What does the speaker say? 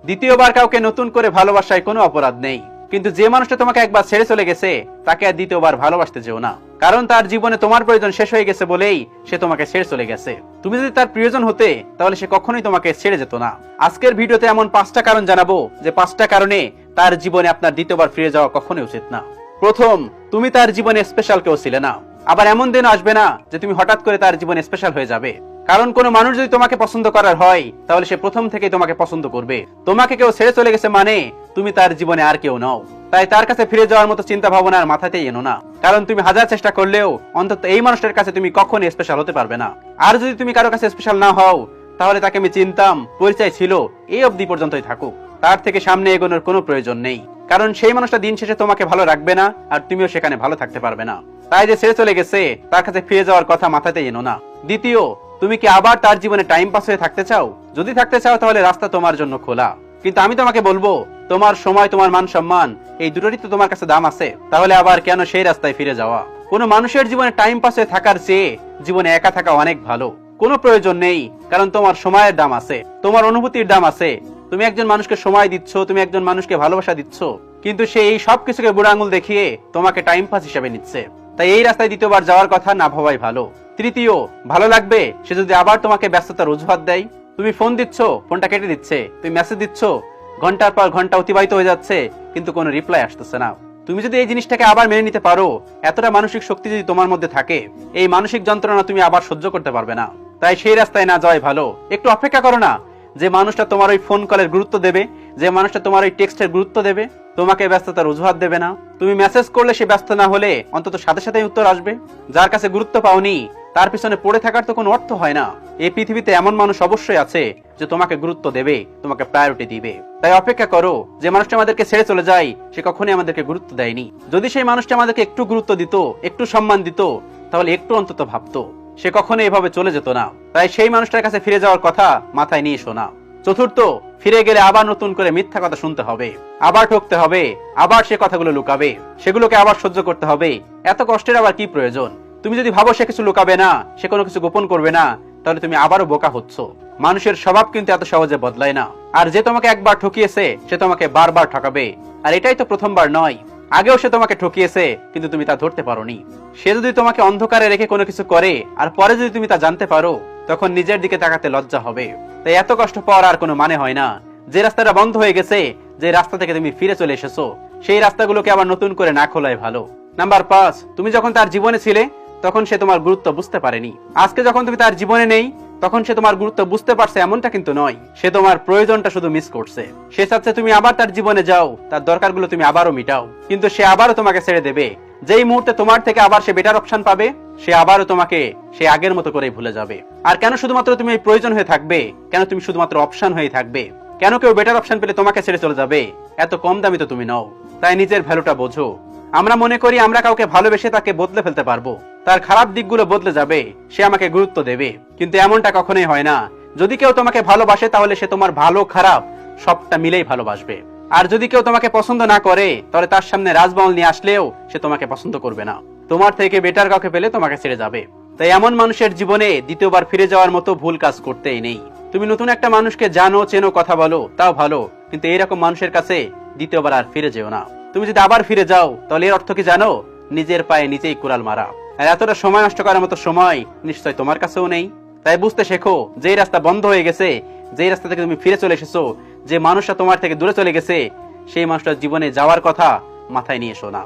দ্বিতীয়বার কাউকে নতুন করে ভালোবাসায় কোনো অপরাধ নেই, কিন্তু যে মানুষটা তোমাকে একবার ছেড়ে চলে গেছে তাকে আর দ্বিতীয়বার ভালোবাসতে যেও না, কারণ তার জীবনে তোমার প্রয়োজন শেষ হয়ে গেছে বলেই সে তোমাকে ছেড়ে চলে গেছে। তুমি যদি তার প্রয়োজন হতে তাহলে সে কখনোই তোমাকে ছেড়ে যেত না। আজকের ভিডিওতে এমন 5টা কারণ জানাবো যে 5টা কারণে তার জীবনে আপনার দ্বিতীয়বার ফিরে যাওয়া কখনোই উচিত না। প্রথম, তুমি তার জীবনে স্পেশাল কেউ ছিলে না। আবার এমন দিন আসবে না যে তুমি হঠাৎ করে তার জীবনে স্পেশাল হয়ে যাবে, কারণ কোনো মানুষ যদি তোমাকে পছন্দ করার হয় তাহলে সে প্রথম থেকেই তোমাকে পছন্দ করবে। তোমাকে কেউ ছেড়ে চলে গেছে মানে তুমি তার জীবনে আর কেউ নও। তাই তার কাছে ফিরে যাওয়ার মতো চিন্তা ভাবনা আর মাথাতেই এনো না, কারণ তুমি হাজার চেষ্টা করলেও অন্তত এই মানুষটার কাছে তুমি কখনোই স্পেশাল হতে পারবে না। আর যদি তুমি কারো কাছে স্পেশাল না হও তাহলে তাকে আমি চিনতাম, পরিচয় ছিল, এই অবধি পর্যন্তই থাকুক, তার থেকে সামনে এগোনোর কোনো প্রয়োজন নেই, কারণ সেই মানুষটা দিন শেষে তোমাকে ভালো রাখবে না আর তুমিও সেখানে ভালো থাকতে পারবে না। তাই যে ছেড়ে চলে গেছে তার কাছে ফিরে যাওয়ার কথা মাথাতেই এনো না। দ্বিতীয়, তুমি কি আবার তার জীবনে টাইম পাস হয়ে থাকতে চাও? যদি থাকতে চাও তাহলে রাস্তা তোমার জন্য খোলা, কিন্তু আমি তোমাকে বলবো তোমার সময়, তোমার মান সম্মান, এই দুটোরই তো তোমার কাছে দাম আছে, তাহলে আবার কেন সেই রাস্তায় ফিরে যাওয়া? কোনো মানুষের জীবনে টাইম পাস হয়ে থাকার চেয়ে জীবনে একা থাকা অনেক ভালো। কোনো প্রয়োজন নেই, কারণ তোমার সময়ের দাম আছে, তোমার অনুভূতির দাম আছে। তুমি একজন মানুষকে সময় দিচ্ছ, তুমি একজন মানুষকে ভালোবাসা দিচ্ছ, কিন্তু সে এই সব কিছুকে বুড়ো আঙুল দেখিয়ে তোমাকে টাইম পাস হিসেবে নিচ্ছে। তাই এই রাস্তায় দ্বিতীয়বার যাওয়ার কথা না ভাবাই ভালো। তৃতীয়, ভালো লাগবে সে যদি আবার তোমাকে ব্যস্ততার অজুহাত দেয়। তুমি ফোন দিচ্ছ, ফোনটা কেটে দিচ্ছে, তুমি মেসেজ দিচ্ছ, ঘন্টার পর ঘন্টা অতিবাহিত হয়ে যাচ্ছে, কিন্তু কোনো রিপ্লাই আসতেছে না। তুমি যদি এই জিনিসটাকে আবার মেনে নিতে পারো, এতটা মানসিক শক্তি যদি তোমার মধ্যে থাকে, এই মানসিক যন্ত্রণা তুমি আবার সহ্য করতে পারবে না। তাই সেই রাস্তায় না যাওয়াই ভালো। একটু অপেক্ষা করো না, যে মানুষটা তোমার ওই ফোন কলের গুরুত্ব দেবে, যে মানুষটা তোমার ওই টেক্সটের গুরুত্ব দেবে, তোমাকে ব্যস্ততার অজুহাত দেবে না। তুমি মেসেজ করলে সে ব্যস্ত না হলে অন্তত সাথে সাথে উত্তর আসবে। যার কাছে গুরুত্ব পাওনি তার পিছনে পড়ে থাকার তো কোনো অর্থ হয় না। এই পৃথিবীতে এমন মানুষ অবশ্যই আছে যে তোমাকে গুরুত্ব দেবে, তোমাকে প্রায়োরিটি দিবে। তাই অপেক্ষা করো। যে মানুষটা আমাদেরকে ছেড়ে চলে যায় সে কখনোই আমাদেরকে গুরুত্ব দেয়নি। যদি সেই মানুষটা আমাদেরকে একটু গুরুত্ব দিত, একটু সম্মান দিত, তাহলে একটু অন্তত ভাবতো, সে কখনো এভাবে চলে যেত না। তাই সেই মানুষটার কাছে ফিরে যাওয়ার কথা মাথায় নিয়ে এসো না। চতুর্থ, ফিরে গেলে আবার নতুন করে মিথ্যা কথা শুনতে হবে, আবার ঠকতে হবে, আবার সে কথাগুলো লুকাবে, সেগুলোকে আবার সহ্য করতে হবে। এত কষ্টের আবার কি প্রয়োজন? তুমি যদি ভাবো সে কিছু লুকাবে না, সে কোনো কিছু গোপন করবে না, তাহলে তুমি আবারও বোকা হচ্ছ। মানুষের স্বভাব কিন্তু এত সহজে বদলায় না। আর যে তোমাকে একবার ঠকিয়েছে সে তোমাকে বারবার ঠকাবে। আর এটাই তো প্রথমবার নয়, আগেও সে তোমাকে ঠকিয়েছে, কিন্তু তুমি তা ধরতে পারোনি। সে যদি তোমাকে অন্ধকারে রেখে কোনো কিছু করে আর পরে যদি তুমি তা জানতে পারো, তখন নিজের দিকে তাকাতে লজ্জা হবে। তাই এত কষ্ট পাওয়ার আর কোনো মানে হয় না। যে রাস্তাটা বন্ধ হয়ে গেছে, যে রাস্তা থেকে তুমি ফিরে চলে এসেছো, সেই রাস্তাগুলোকে আবার নতুন করে না খোলাই ভালো। নাম্বার 5, তুমি যখন তার জীবনে ছিলে তখন সে তোমার গুরুত্ব বুঝতে পারেনি। আজকে যখন তুমি তার জীবনে নেই তখন সে তোমার গুরুত্ব বুঝতে পারছে এমনটা কিন্তু নয়। সে তোমার প্রয়োজনটা শুধু মিস করছে। সে চাচ্ছে তুমি আবার তার জীবনে যাও, তার দরকারগুলো তুমি আবারও মিটাও, কিন্তু সে আবারও তোমাকে ছেড়ে দেবে। যেই মুহূর্তে তোমার থেকে আবার সে বেটার অপশন পাবে, সে আবারও তোমাকে সে আগের মতো করেই ভুলে যাবে। আর কেন শুধুমাত্র তুমি এই প্রয়োজন হয়ে থাকবে? কেন তুমি শুধুমাত্র অপশন হয়ে থাকবে? কেন কেউ বেটার অপশন পেলে তোমাকে ছেড়ে চলে যাবে? এত কম দামি তো তুমি নও। তাই নিজের ভ্যালুটা বোঝো। আমরা মনে করি আমরা কাউকে ভালোবেসে তাকে বদলে ফেলতে পারবো, তার খারাপ দিকগুলো বদলে যাবে, সে আমাকে গুরুত্ব দেবে, কিন্তু এমনটা কখনোই হয় না। যদি কেউ তোমাকে ভালোবাসে তাহলে সে তোমার ভালো খারাপ সবটা মিলেই ভালোবাসবে। আর যদি কেউ তোমাকে পছন্দ না করে তাহলে তার সামনে রাজমহল নিয়ে আসলেও সে তোমাকে পছন্দ করবে না। তোমার থেকে বেটার কাউকে পেলে তোমাকে ছেড়ে যাবে। তাই এমন মানুষের জীবনে দ্বিতীয়বার ফিরে যাওয়ার মতো ভুল কাজ করতেই নেই। তুমি নতুন একটা মানুষকে জানো, চেনো, কথা বলো, তাও ভালো, কিন্তু এইরকম মানুষের কাছে দ্বিতীয়বার আর ফিরে যেও না। তুমি যদি আবার ফিরে যাও তাহলে এর অর্থ কি জানো? নিজের পায়ে নিজেই কুড়াল মারা। আর এতটা সময় নষ্ট করার মতো সময় নিশ্চয় তোমার কাছেও নেই। তাই বুঝতে শেখো, যেই রাস্তা বন্ধ হয়ে গেছে, যেই রাস্তা থেকে তুমি ফিরে চলে এসেছো, যে মানুষটা তোমার থেকে দূরে চলে গেছে, সেই মানুষটার জীবনে যাওয়ার কথা মাথায় নিয়ে এসো না।